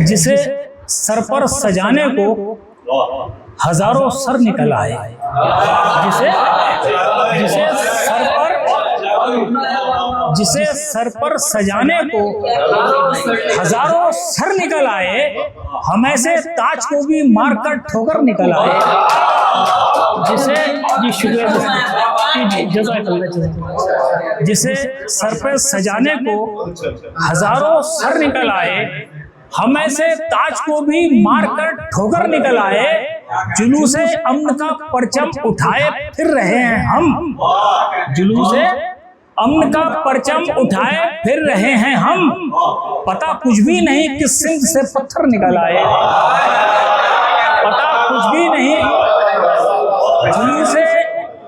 जिसे सर पर सजाने को हजारों सर निकल आए, जिसे सर पर सजाने को हजारों सर निकल आए, हम ऐसे ताज को भी मारकर ठोकर निकल आए। जिसे सर पर सजाने को हजारों सर निकल आए, हम ऐसे ताज को भी मारकर ठोकर निकल आए। जुलूसे अमन का परचम उठाए फिर रहे हैं हम, जुलूसे अमन का परचम उठाए फिर रहे हैं हम। पता कुछ भी नहीं किस सिंध से पत्थर निकल आए, पता कुछ भी नहीं। जुलूसे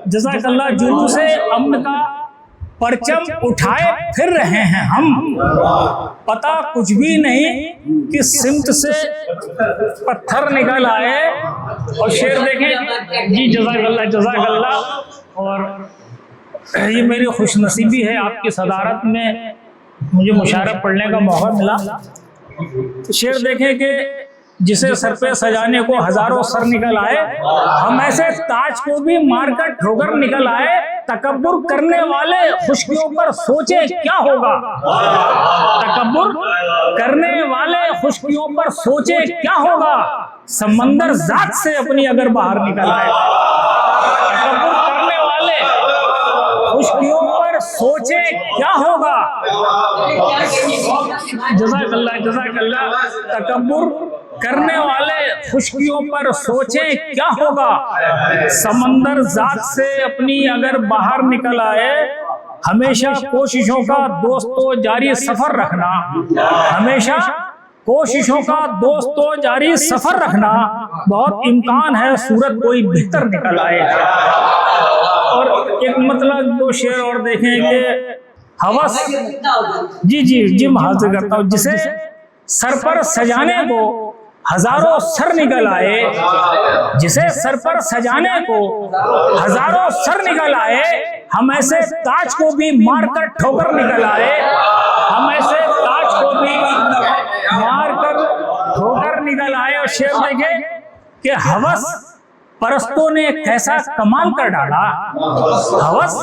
जज़ाकल्लाह, जुलूसे अमन का परचम उठाए फिर रहे हैं हम। पता कुछ भी नहीं कि सिमत से पत्थर निकल आए। और शेर देखें जी, जज़ाकल्लाह जज़ाकल्लाह। और ये मेरी खुशनसीबी है, आपकी सदारत में मुझे मुशायरा पढ़ने का मौका मिला। तो शेर देखें कि जिसे सर पे सजाने को हजारों सर निकल आए, हम ऐसे ताज को भी मारकर ठोकर निकल आए। तकब्बुर करने वाले खुशकियों पर सोचे क्या होगा, तकब्बुर करने वाले खुशकियों पर सोचे क्या होगा। समंदर जात से अपनी अगर बाहर निकल आए, तकब्बुर करने वाले खुशकियों पर सोचे क्या होगा। जज़ाकल्लाह जज़ाकल्लाह। तकब्बुर करने वाले खुशकियों पर सोचे क्या होगा। समंदर जात से अपनी अगर बाहर निकल आए, हमेशा कोशिशों का दोस्तों जारी सफर रखना, हमेशा कोशिशों का दोस्तों जारी सफर रखना। बहुत इम्कान है सूरत कोई बेहतर निकल आए। और एक मतलब दो शेर और देखें कि हवस, जी मैं हाजिर करता हूँ। जिसे सर पर सजाने को हजारों सर निकल आए, जिसे सर पर सजाने को हजारों सर निकल आए, हम ऐसे ताज को भी मारकर ठोकर निकल आए, हम ऐसे ताज को भी मारकर ठोकर निकल आए। और शेर देखे कि हवस परस्तों ने कैसा कमाल कर डाला, हवस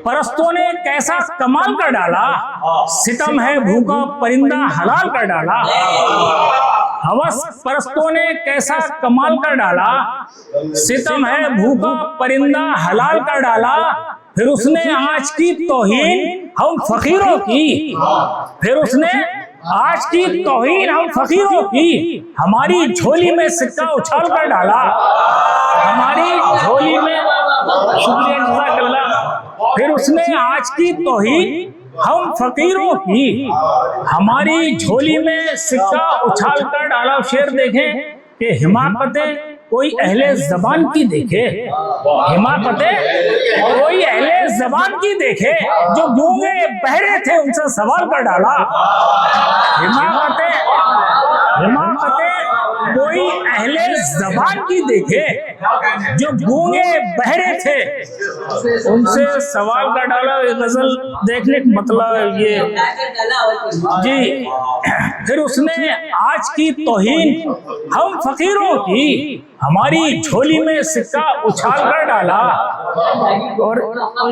परस्तों ने कैसा कमाल कर डाला। सितम है भूखा परिंदा हलाल कर डाला, हवस परस्तों ने कैसा कमाल कर डाला। सितम है भूखा परिंदा हलाल कर डाला। फिर उसने आज की तौहीन हम फकीरों की, फिर उसने आज की तौहीन हम फकीरों की, हमारी झोली में सिक्का उछाल कर डाला, हमारी झोली में, शुक्रिया जज़ाकल्लाह। फिर उसने आज की तौहीन हम फकीरों की, हमारी झोली में सिक्का उछाल कर डाला। शेर देखें कि हिमाकतें कोई अहले जबान की देखे, हिमाकतें कोई अहले जबान की देखे, जो गूंगे बहरे थे उनसे सवाल कर डाला। हिमाकतें कोई अहले जबान की देखे, जो गूंगे बहरे थे उनसे सवाल कर डाला। गजल देखने का मतलब ये जी। फिर उसने आज की तौहीन हम फकीरों की, हमारी झोली में सिक्का उछाल कर डाला। और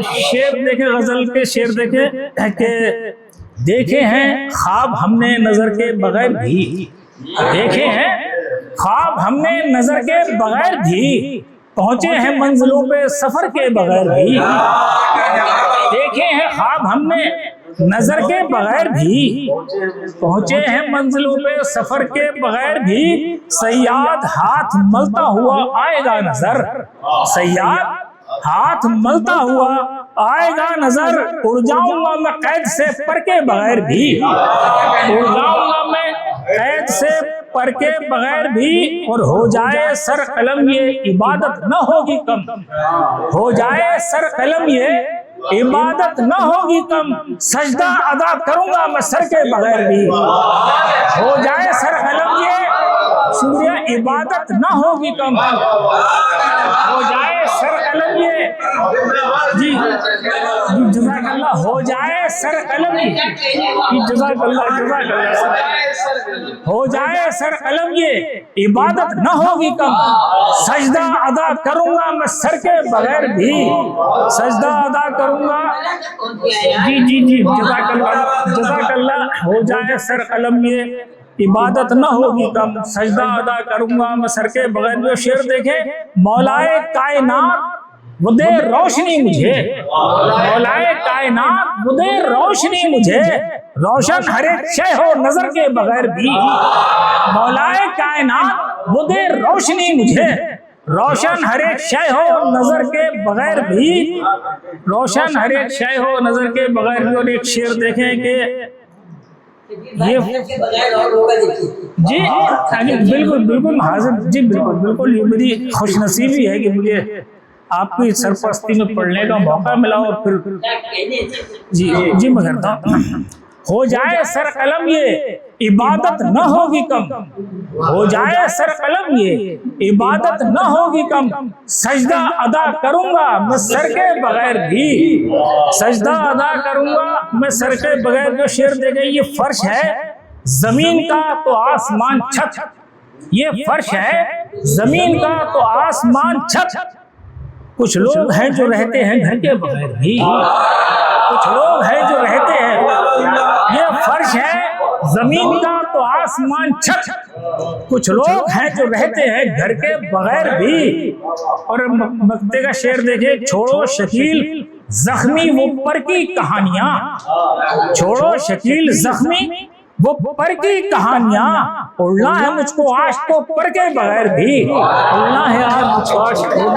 शेर देखे, गजल के शेर देखे कि देखे हैं ख्वाब हमने नजर के बगैर भी, देखे हैं ख्वाब हमने नजर के बगैर भी, पहुंचे हैं मंजिलों पे सफर के बगैर भी। देखे हैं ख्वाब हमने नजर के बगैर भी, पहुंचे हैं मंजिलों पे सफर के बगैर भी। सयाद हाथ मलता हुआ आएगा नजर, सयाद हाथ मलता हुआ आएगा नजर। उड़ जाऊंगा मैं कैद से पर के बगैर भी, उड़ जाऊंगा मैं कैद से पर के बगैर भी। और हो जाए सर कलम ये इबादत न होगी कम, हो जाए सर कलम ये इबादत न होगी कम। सजदा अदा करूंगा मैं सर के बगैर भी, हो जाए सर कलम ये, शुक्रिया, इबादत न होगी कम, हो जाए सर कलम ये जी जज़ाकल्लाह, हो जाए जाए सर कलम जज़ाकल्लाह हो जाए सर कलम ये इबादत न होगी कम, सजदा अदा करूंगा मैं सर के बगैर भी, सजदा अदा करूंगा। जी जज़ाकल्लाह हो जाए सर कलम ये इबादत न होगी कम, सजदा अदा करूंगा मैं सर के बगैर। जो शेर देखे, मौलाए कायनात वो दे रोशनी मुझे, मौलाए कायनात वो दे रोशनी मुझे, रोशन हर एक शय हो नजर के बगैर भी, मौलाए कायनात वो दे रोशनी मुझे, रोशन हर एक शय हो नजर के बगैर भी, रोशन हर एक शय हो नजर के बगैर भी। और एक शेर देखें कि ये जी बिल्कुल बिल्कुल हाजिर, जी बिल्कुल बिल्कुल, ये मेरी खुशनसीबी है कि मुझे आपकी सरपरस्ती में पढ़ने का मौका मिला। और फिर जी मैं करता हूँ, हो जाए सर कलम ये इबादत न होगी कम, हो जाए सर कलम ये इबादत न होगी कम, सजदा अदा करूंगा मैं सर के बगैर भी, सजदा अदा करूंगा मैं सर के बगैर। जो शेर देखे, ये फर्श है जमीन का तो आसमान छत, ये फर्श है जमीन का तो आसमान छत, कुछ लोग हैं जो रहते हैं घर के बगैर भी, कुछ लोग हैं जो रहते हैं, ये फर्श है जमीन का तो आसमान छत, कुछ लोग हैं जो रहते हैं घर के बगैर भी। और मक्ते का शेर देखे, छोड़ो शकील जख्मी वो पर की कहानियां, छोड़ो शकील जख्मी वो पर की कहानियां, उड़ना है मुझको आज तो पर के बगैर भी, उड़ना है आज मुझको आज।